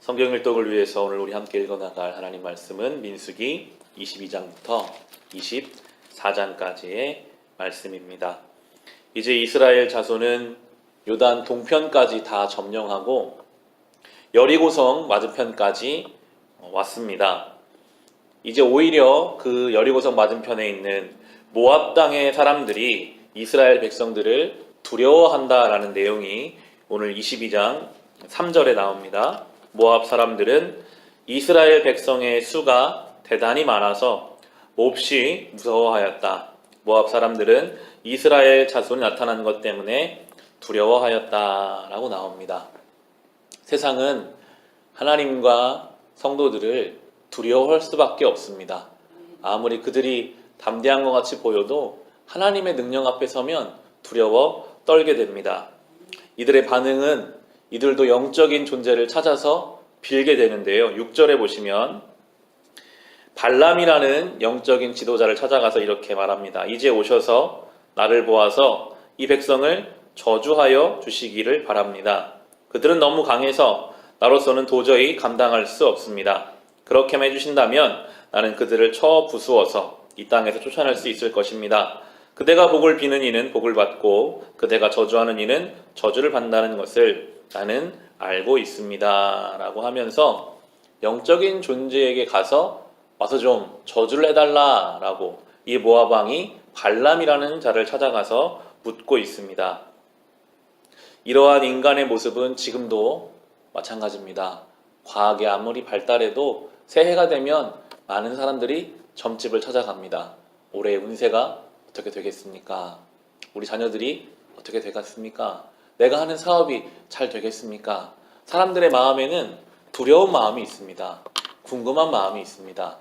성경 일독을 위해서 오늘 우리 함께 읽어나갈 하나님 말씀은 민수기 22장부터 24장까지의 말씀입니다. 이제 이스라엘 자손은 요단 동편까지 다 점령하고 여리고성 맞은편까지 왔습니다. 이제 오히려 그 여리고성 맞은편에 있는 모압 땅의 사람들이 이스라엘 백성들을 두려워한다라는 내용이 오늘 22장 3절에 나옵니다. 모압 사람들은 이스라엘 백성의 수가 대단히 많아서 몹시 무서워하였다. 모압 사람들은 이스라엘 자손이 나타난 것 때문에 두려워하였다라고 나옵니다. 세상은 하나님과 성도들을 두려워할 수밖에 없습니다. 아무리 그들이 담대한 것 같이 보여도 하나님의 능력 앞에 서면 두려워 떨게 됩니다. 이들의 반응은 이들도 영적인 존재를 찾아서 빌게 되는데요. 6절에 보시면 발람이라는 영적인 지도자를 찾아가서 이렇게 말합니다. 이제 오셔서 나를 보아서 이 백성을 저주하여 주시기를 바랍니다. 그들은 너무 강해서 나로서는 도저히 감당할 수 없습니다. 그렇게만 해주신다면 나는 그들을 쳐 부수어서 이 땅에서 쫓아낼 수 있을 것입니다. 그대가 복을 비는 이는 복을 받고 그대가 저주하는 이는 저주를 받는다는 것을 나는 알고 있습니다. 라고 하면서 영적인 존재에게 가서 와서 좀 저주를 해달라 라고 이 모압 왕이 발람이라는 자를 찾아가서 묻고 있습니다. 이러한 인간의 모습은 지금도 마찬가지입니다. 과학이 아무리 발달해도 새해가 되면 많은 사람들이 점집을 찾아갑니다. 올해의 운세가 어떻게 되겠습니까? 우리 자녀들이 어떻게 되겠습니까? 내가 하는 사업이 잘 되겠습니까? 사람들의 마음에는 두려운 마음이 있습니다. 궁금한 마음이 있습니다.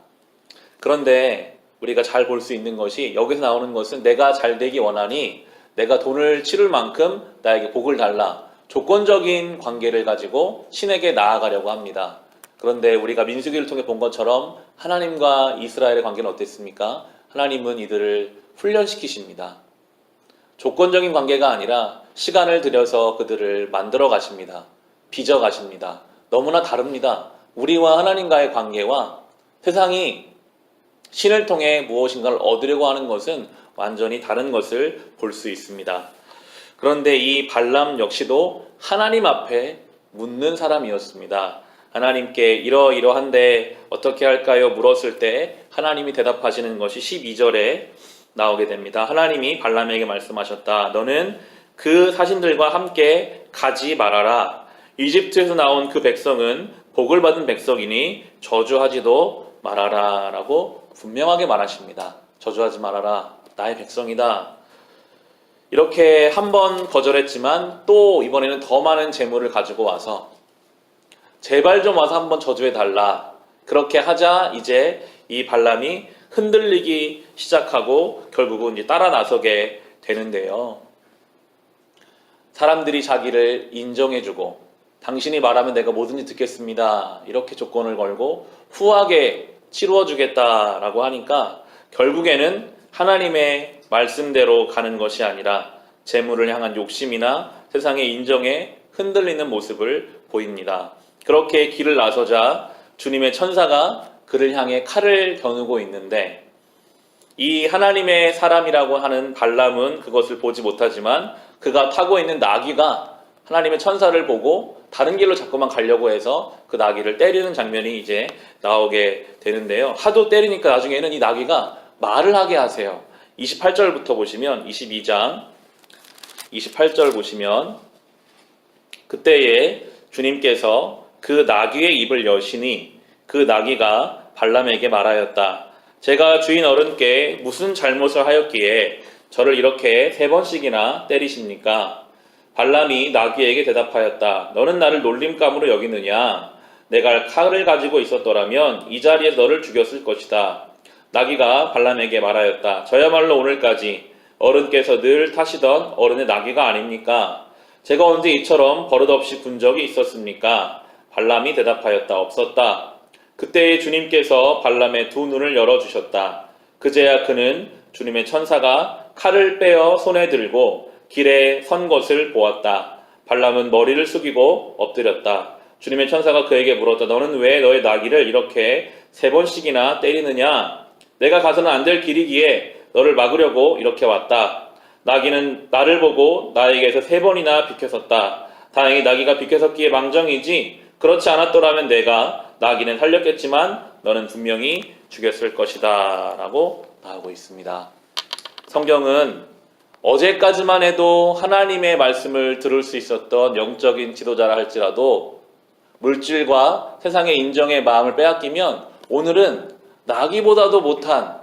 그런데 우리가 잘 볼 수 있는 것이 여기서 나오는 것은 내가 잘 되기 원하니 내가 돈을 치를 만큼 나에게 복을 달라. 조건적인 관계를 가지고 신에게 나아가려고 합니다. 그런데 우리가 민수기를 통해 본 것처럼 하나님과 이스라엘의 관계는 어땠습니까? 하나님은 이들을 훈련시키십니다. 조건적인 관계가 아니라 시간을 들여서 그들을 만들어 가십니다. 빚어 가십니다. 너무나 다릅니다. 우리와 하나님과의 관계와 세상이 신을 통해 무엇인가를 얻으려고 하는 것은 완전히 다른 것을 볼 수 있습니다. 그런데 이 발람 역시도 하나님 앞에 묻는 사람이었습니다. 하나님께 이러이러한데 어떻게 할까요? 물었을 때 하나님이 대답하시는 것이 12절에 나오게 됩니다. 하나님이 발람에게 말씀하셨다. 너는 그 사신들과 함께 가지 말아라. 이집트에서 나온 그 백성은 복을 받은 백성이니 저주하지도 말아라 라고 분명하게 말하십니다. 저주하지 말아라. 나의 백성이다. 이렇게 한 번 거절했지만 또 이번에는 더 많은 재물을 가지고 와서 제발 좀 와서 한번 저주해달라. 그렇게 하자 이제 이 발람이 흔들리기 시작하고 결국은 이제 따라 나서게 되는데요. 사람들이 자기를 인정해주고 당신이 말하면 내가 뭐든지 듣겠습니다. 이렇게 조건을 걸고 후하게 치루어주겠다라고 하니까 결국에는 하나님의 말씀대로 가는 것이 아니라 재물을 향한 욕심이나 세상의 인정에 흔들리는 모습을 보입니다. 그렇게 길을 나서자 주님의 천사가 그를 향해 칼을 겨누고 있는데 이 하나님의 사람이라고 하는 발람은 그것을 보지 못하지만 그가 타고 있는 나귀가 하나님의 천사를 보고 다른 길로 자꾸만 가려고 해서 그 나귀를 때리는 장면이 이제 나오게 되는데요. 하도 때리니까 나중에는 이 나귀가 말을 하게 하세요. 28절부터 보시면 22장 28절 보시면 그때에 주님께서 그 나귀의 입을 여시니 그 나귀가 발람에게 말하였다. 제가 주인 어른께 무슨 잘못을 하였기에 저를 이렇게 3번씩이나 때리십니까? 발람이 나귀에게 대답하였다. 너는 나를 놀림감으로 여기느냐? 내가 칼을 가지고 있었더라면 이 자리에 너를 죽였을 것이다. 나귀가 발람에게 말하였다. 저야말로 오늘까지 어른께서 늘 타시던 어른의 나귀가 아닙니까? 제가 언제 이처럼 버릇없이 군 적이 있었습니까? 발람이 대답하였다. 없었다. 그때 주님께서 발람의 두 눈을 열어주셨다. 그제야 그는 주님의 천사가 칼을 빼어 손에 들고 길에 선 것을 보았다. 발람은 머리를 숙이고 엎드렸다. 주님의 천사가 그에게 물었다. 너는 왜 너의 나귀를 이렇게 3번씩이나 때리느냐? 내가 가서는 안 될 길이기에 너를 막으려고 이렇게 왔다. 나귀는 나를 보고 나에게서 3번이나 비켜섰다. 다행히 나귀가 비켜섰기에 망정이지 그렇지 않았더라면 내가 나귀는 살렸겠지만 너는 분명히 죽였을 것이다 라고 나오고 있습니다. 성경은 어제까지만 해도 하나님의 말씀을 들을 수 있었던 영적인 지도자라 할지라도 물질과 세상의 인정의 마음을 빼앗기면 오늘은 나귀보다도 못한,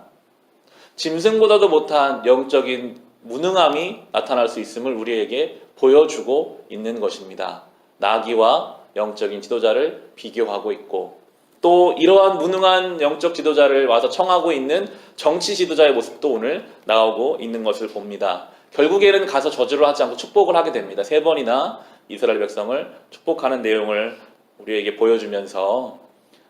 짐승보다도 못한 영적인 무능함이 나타날 수 있음을 우리에게 보여주고 있는 것입니다. 나귀와 영적인 지도자를 비교하고 있고 또 이러한 무능한 영적 지도자를 와서 청하고 있는 정치 지도자의 모습도 오늘 나오고 있는 것을 봅니다. 결국에는 가서 저주를 하지 않고 축복을 하게 됩니다. 3번이나 이스라엘 백성을 축복하는 내용을 우리에게 보여주면서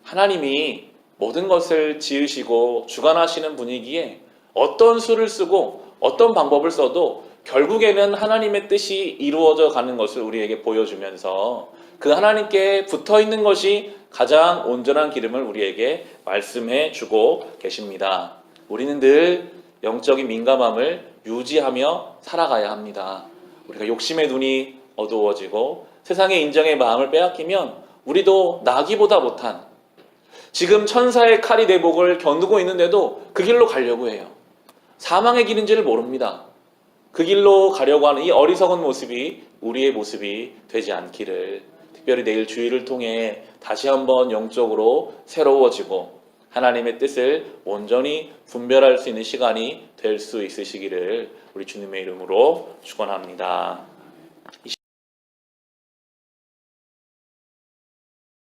하나님이 모든 것을 지으시고 주관하시는 분위기에 어떤 수를 쓰고 어떤 방법을 써도 결국에는 하나님의 뜻이 이루어져 가는 것을 우리에게 보여주면서 그 하나님께 붙어 있는 것이 가장 온전한 기름을 우리에게 말씀해 주고 계십니다. 우리는 늘 영적인 민감함을 유지하며 살아가야 합니다. 우리가 욕심의 눈이 어두워지고 세상의 인정의 마음을 빼앗기면 우리도 나귀보다 못한 지금 천사의 칼이 내 목을 겨누고 있는데도 그 길로 가려고 해요. 사망의 길인지를 모릅니다. 그 길로 가려고 하는 이 어리석은 모습이 우리의 모습이 되지 않기를 특별히 내일 주일을 통해 다시 한번 영적으로 새로워지고 하나님의 뜻을 온전히 분별할 수 있는 시간이 될 수 있으시기를 우리 주님의 이름으로 축원합니다.